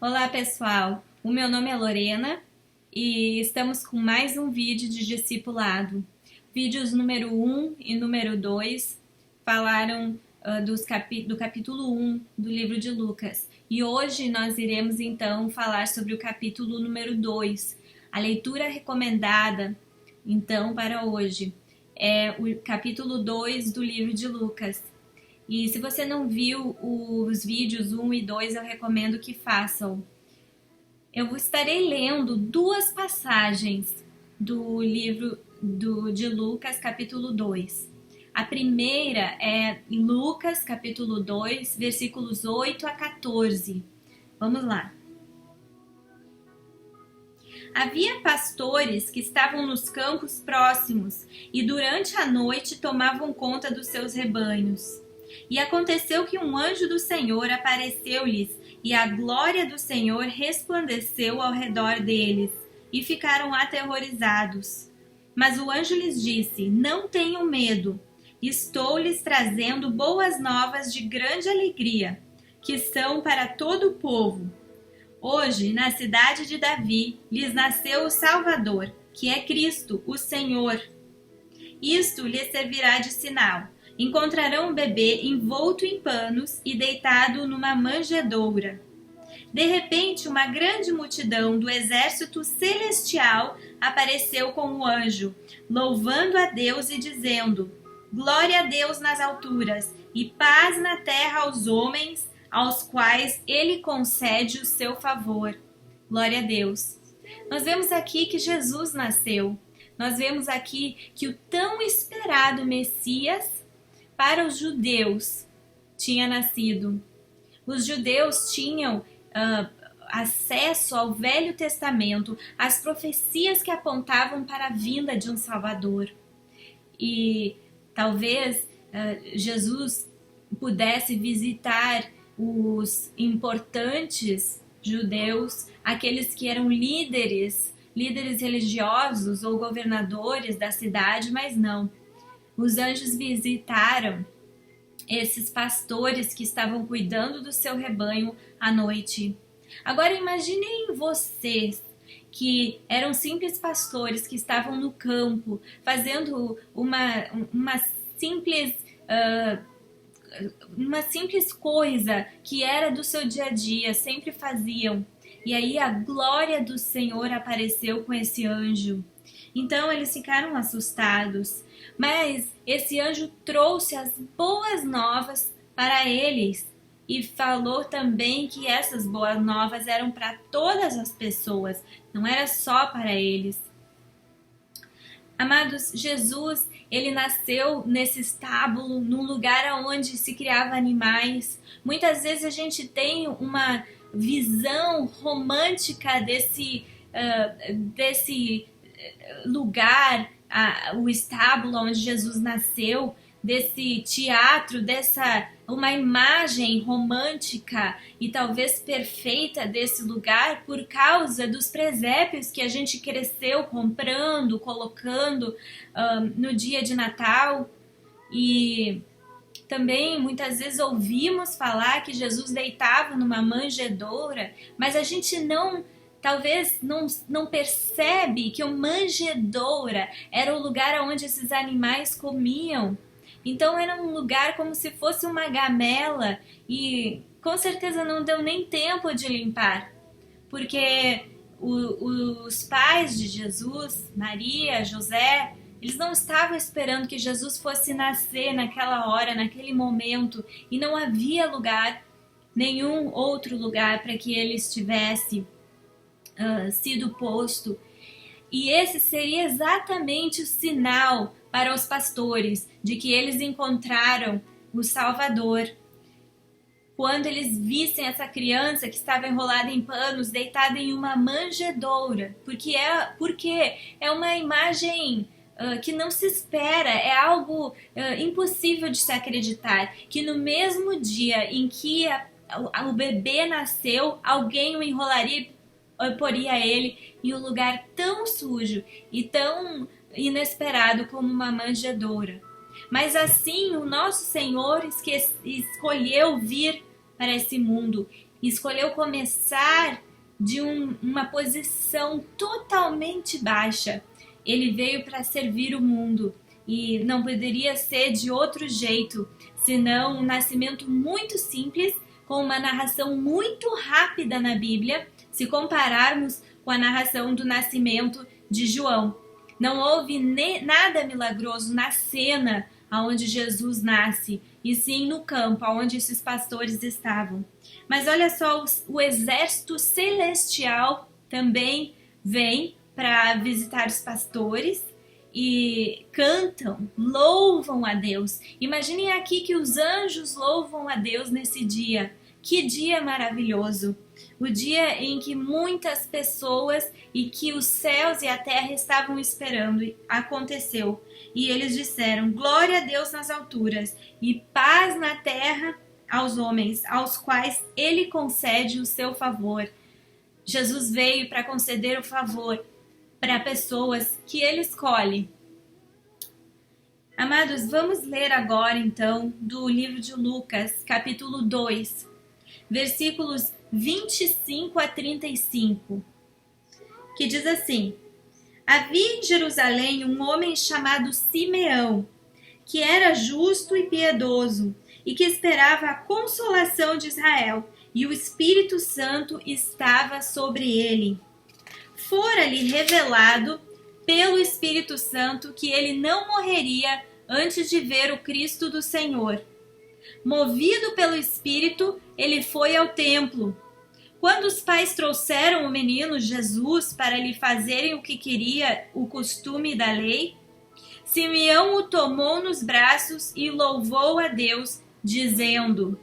Olá pessoal, o meu nome é Lorena e estamos com mais um vídeo de discipulado. Vídeos número 1 e número 2 falaram do capítulo 1 do livro de Lucas. E hoje nós iremos então falar sobre o capítulo número 2. A leitura recomendada então para hoje é o capítulo 2 do livro de Lucas. E se você não viu os vídeos 1 e 2, eu recomendo que façam. Eu estarei lendo duas passagens do livro de Lucas, capítulo 2. A primeira é Lucas, capítulo 2, versículos 8 a 14. Vamos lá. Havia pastores que estavam nos campos próximos e durante a noite tomavam conta dos seus rebanhos. E aconteceu que um anjo do Senhor apareceu-lhes, e a glória do Senhor resplandeceu ao redor deles, e ficaram aterrorizados. Mas o anjo lhes disse: Não tenham medo, estou lhes trazendo boas novas de grande alegria, que são para todo o povo. Hoje, na cidade de Davi, lhes nasceu o Salvador, que é Cristo, o Senhor. Isto lhes servirá de sinal. Encontrarão um bebê envolto em panos e deitado numa manjedoura. De repente, uma grande multidão do exército celestial apareceu com o anjo, louvando a Deus e dizendo: Glória a Deus nas alturas e paz na terra aos homens, aos quais ele concede o seu favor. Glória a Deus. Nós vemos aqui que Jesus nasceu. Nós vemos aqui que o tão esperado Messias para os judeus tinha nascido. Os judeus tinham acesso ao Velho Testamento, às profecias que apontavam para a vinda de um Salvador. E talvez Jesus pudesse visitar os importantes judeus, aqueles que eram líderes religiosos ou governadores da cidade, mas não. Os anjos visitaram esses pastores que estavam cuidando do seu rebanho à noite. Agora imaginem vocês que eram simples pastores que estavam no campo fazendo uma simples coisa que era do seu dia a dia, sempre faziam. E aí a glória do Senhor apareceu com esse anjo. Então eles ficaram assustados, mas esse anjo trouxe as boas novas para eles e falou também que essas boas novas eram para todas as pessoas, não era só para eles. Amados, Jesus, ele nasceu nesse estábulo, num lugar onde se criava animais. Muitas vezes a gente tem uma visão romântica desse lugar, o estábulo onde Jesus nasceu, desse teatro, uma imagem romântica e talvez perfeita desse lugar por causa dos presépios que a gente cresceu comprando, colocando no dia de Natal. E também muitas vezes ouvimos falar que Jesus deitava numa manjedoura, mas a gente talvez não percebe que o manjedoura era o lugar onde esses animais comiam. Então era um lugar como se fosse uma gamela e com certeza não deu nem tempo de limpar, porque os pais de Jesus, Maria, José, eles não estavam esperando que Jesus fosse nascer naquela hora, naquele momento, e não havia lugar, nenhum outro lugar para que ele estivesse sido posto. E esse seria exatamente o sinal para os pastores de que eles encontraram o Salvador. Quando eles vissem essa criança que estava enrolada em panos, deitada em uma manjedoura, porque é uma imagem que não se espera, é algo impossível de se acreditar, que no mesmo dia em que o bebê nasceu, alguém o enrolaria, poria ele em um lugar tão sujo e tão inesperado como uma manjedoura. Mas assim o nosso Senhor escolheu vir para esse mundo escolheu começar de uma posição totalmente baixa. Ele veio para servir o mundo e não poderia ser de outro jeito, senão um nascimento muito simples, com uma narração muito rápida na Bíblia, se compararmos com a narração do nascimento de João. Não houve nada milagroso na cena onde Jesus nasce, e sim no campo, onde esses pastores estavam. Mas olha só, o exército celestial também vem para visitar os pastores e cantam, louvam a Deus. Imaginem aqui que os anjos louvam a Deus nesse dia. Que dia maravilhoso! O dia em que muitas pessoas e que os céus e a terra estavam esperando aconteceu. E eles disseram: glória a Deus nas alturas e paz na terra aos homens, aos quais ele concede o seu favor. Jesus veio para conceder o favor para pessoas que ele escolhe. Amados, vamos ler agora então do livro de Lucas, capítulo 2, versículos 25 a 35, que diz assim: havia em Jerusalém um homem chamado Simeão, que era justo e piedoso, e que esperava a consolação de Israel, e o Espírito Santo estava sobre ele. Fora-lhe revelado pelo Espírito Santo que ele não morreria antes de ver o Cristo do Senhor. Movido pelo Espírito, ele foi ao templo. Quando os pais trouxeram o menino Jesus para lhe fazerem o que queria o costume da lei, Simeão o tomou nos braços e louvou a Deus, dizendo: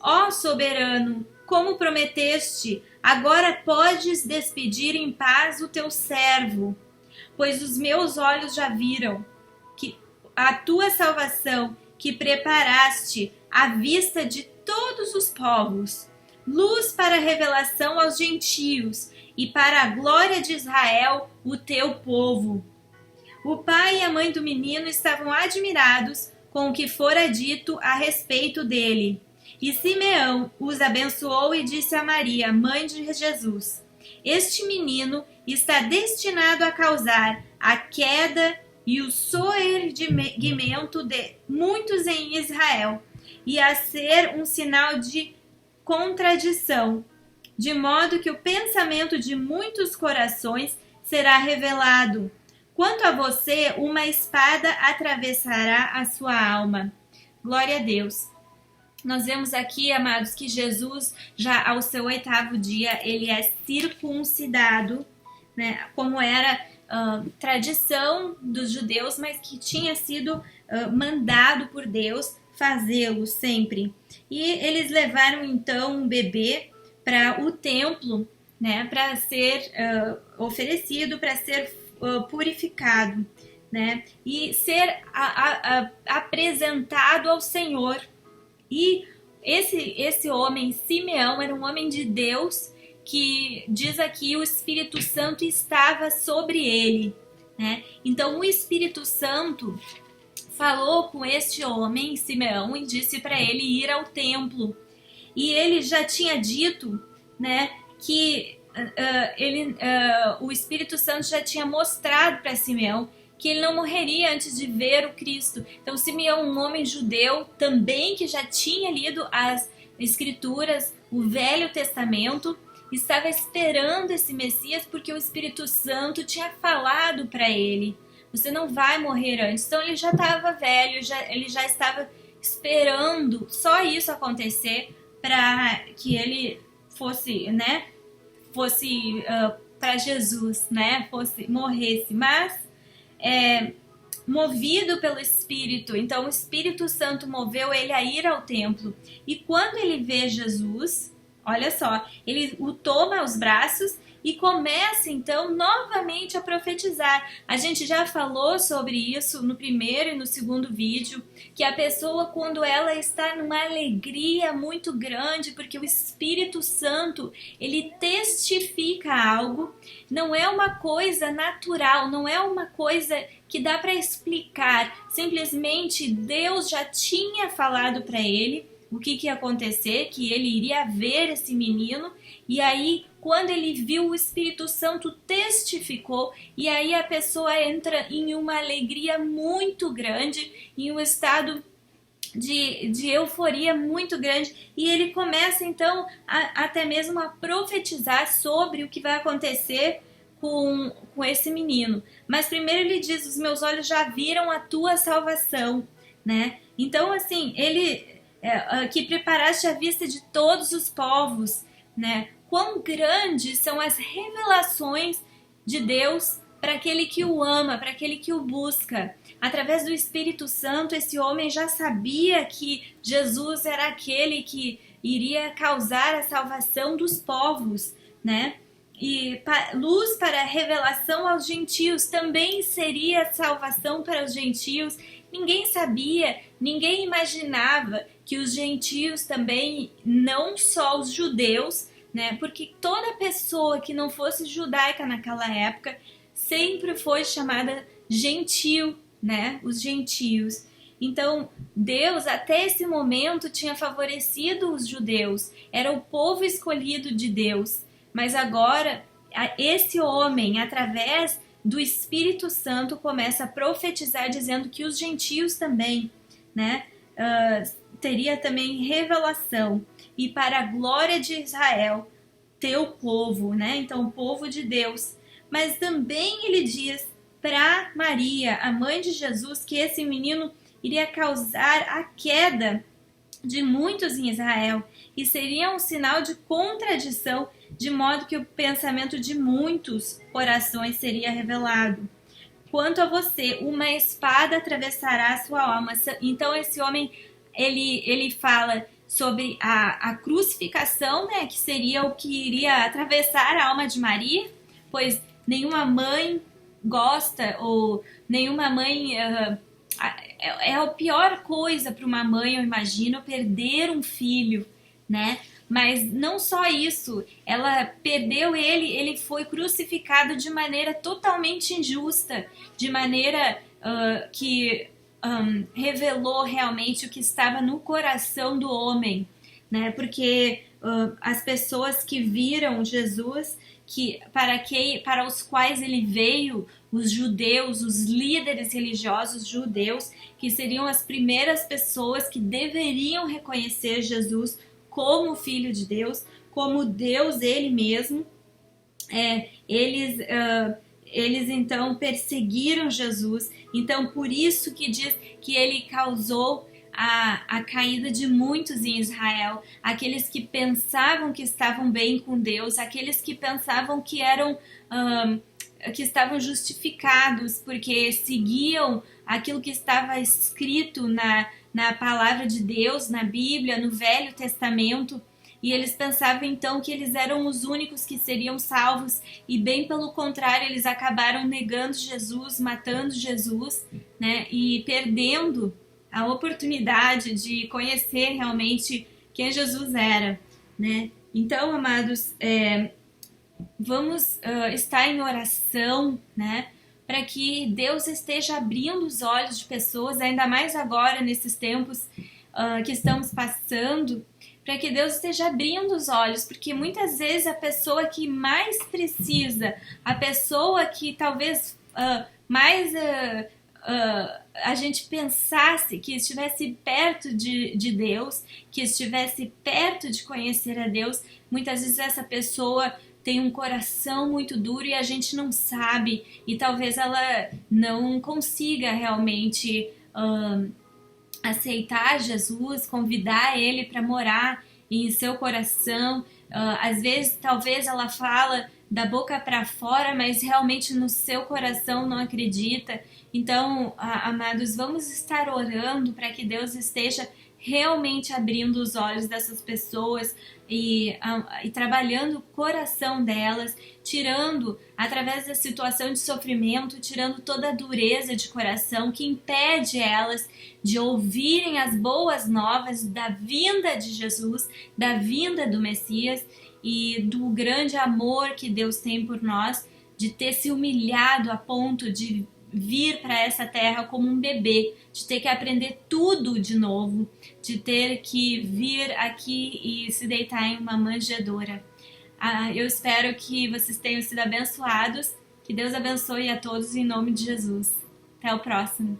ó soberano, como prometeste, agora podes despedir em paz o teu servo, pois os meus olhos já viram que a tua salvação, que preparaste à vista de todos os povos, luz para a revelação aos gentios e para a glória de Israel, o teu povo. O pai e a mãe do menino estavam admirados com o que fora dito a respeito dele. E Simeão os abençoou e disse a Maria, mãe de Jesus: este menino está destinado a causar a queda e o soerguimento de muitos em Israel, e a ser um sinal de contradição, de modo que o pensamento de muitos corações será revelado. Quanto a você, uma espada atravessará a sua alma. Glória a Deus. Nós vemos aqui, amados, que Jesus, já ao seu 8º dia, ele é circuncidado, né, como era tradição dos judeus, mas que tinha sido mandado por Deus fazê-lo sempre. E eles levaram então um bebê para o templo, né, para ser oferecido, para ser purificado, né, e ser apresentado ao Senhor. E esse homem, Simeão, era um homem de Deus, que diz aqui o Espírito Santo estava sobre ele, né? Então o Espírito Santo falou com este homem, Simeão, e disse para ele ir ao templo. E ele já tinha dito, né, que o Espírito Santo já tinha mostrado para Simeão que ele não morreria antes de ver o Cristo. Então Simeão, um homem judeu também que já tinha lido as Escrituras, o Velho Testamento, estava esperando esse Messias porque o Espírito Santo tinha falado para ele: você não vai morrer antes. Então ele já estava velho, ele já estava esperando só isso acontecer para que ele fosse, né, fosse para Jesus, né, morresse. Mas movido pelo Espírito, então o Espírito Santo moveu ele a ir ao templo. E quando ele vê Jesus, olha só, ele o toma aos braços e começa então novamente a profetizar. A gente já falou sobre isso no primeiro e no segundo vídeo, que a pessoa, quando ela está numa alegria muito grande, porque o Espírito Santo, ele testifica algo, não é uma coisa natural, não é uma coisa que dá para explicar, simplesmente Deus já tinha falado para ele, o que ia acontecer, que ele iria ver esse menino, e aí quando ele viu, o Espírito Santo testificou, e aí a pessoa entra em uma alegria muito grande, em um estado de euforia muito grande, e ele começa então até mesmo a profetizar sobre o que vai acontecer com esse menino. Mas primeiro ele diz: os meus olhos já viram a tua salvação, né? Então assim, ele que preparaste a vista de todos os povos, né? Quão grandes são as revelações de Deus para aquele que o ama, para aquele que o busca. Através do Espírito Santo, esse homem já sabia que Jesus era aquele que iria causar a salvação dos povos, né? E luz para a revelação aos gentios, também seria salvação para os gentios. Ninguém sabia, ninguém imaginava que os gentios também, não só os judeus, né? Porque toda pessoa que não fosse judaica naquela época sempre foi chamada gentil, né? Os gentios. Então, Deus até esse momento tinha favorecido os judeus, era o povo escolhido de Deus. Mas agora, esse homem, através do Espírito Santo, começa a profetizar, dizendo que os gentios também, né, teria também revelação. E para a glória de Israel, teu povo, né? Então, o povo de Deus. Mas também ele diz para Maria, a mãe de Jesus, que esse menino iria causar a queda de muitos em Israel e seria um sinal de contradição, de modo que o pensamento de muitos corações seria revelado. Quanto a você, uma espada atravessará a sua alma. Então esse homem, ele fala sobre a crucificação, né, que seria o que iria atravessar a alma de Maria, pois nenhuma mãe gosta, ou nenhuma mãe... é a pior coisa para uma mãe, eu imagino, perder um filho, né? Mas não só isso, ela perdeu ele foi crucificado de maneira totalmente injusta, de maneira que revelou realmente o que estava no coração do homem, né? Porque as pessoas que viram Jesus, para os quais ele veio, os judeus, os líderes religiosos judeus, que seriam as primeiras pessoas que deveriam reconhecer Jesus como Filho de Deus, como Deus ele mesmo, eles então perseguiram Jesus. Então por isso que diz que ele causou a caída de muitos em Israel, aqueles que pensavam que estavam bem com Deus, aqueles que pensavam que que estavam justificados porque seguiam aquilo que estava escrito na palavra de Deus, na Bíblia, no Velho Testamento, e eles pensavam então que eles eram os únicos que seriam salvos, e bem pelo contrário, eles acabaram negando Jesus, matando Jesus, né, e perdendo a oportunidade de conhecer realmente quem Jesus era, né? Então, amados, vamos estar em oração, né? Para que Deus esteja abrindo os olhos de pessoas, ainda mais agora, nesses tempos que estamos passando, para que Deus esteja abrindo os olhos, porque muitas vezes a pessoa que mais precisa, a pessoa que talvez mais a gente pensasse que estivesse perto de Deus, que estivesse perto de conhecer a Deus, muitas vezes essa pessoa tem um coração muito duro e a gente não sabe, e talvez ela não consiga realmente aceitar Jesus, convidar ele para morar em seu coração. Às vezes, talvez ela fala da boca para fora, mas realmente no seu coração não acredita. Então, amados, vamos estar orando para que Deus esteja realmente abrindo os olhos dessas pessoas e trabalhando o coração delas, tirando, através da situação de sofrimento, tirando toda a dureza de coração que impede elas de ouvirem as boas novas da vinda de Jesus, da vinda do Messias e do grande amor que Deus tem por nós, de ter se humilhado a ponto de vir para essa terra como um bebê, de ter que aprender tudo de novo, de ter que vir aqui e se deitar em uma manjedoura. Eu espero que vocês tenham sido abençoados. Que Deus abençoe a todos em nome de Jesus. Até o próximo.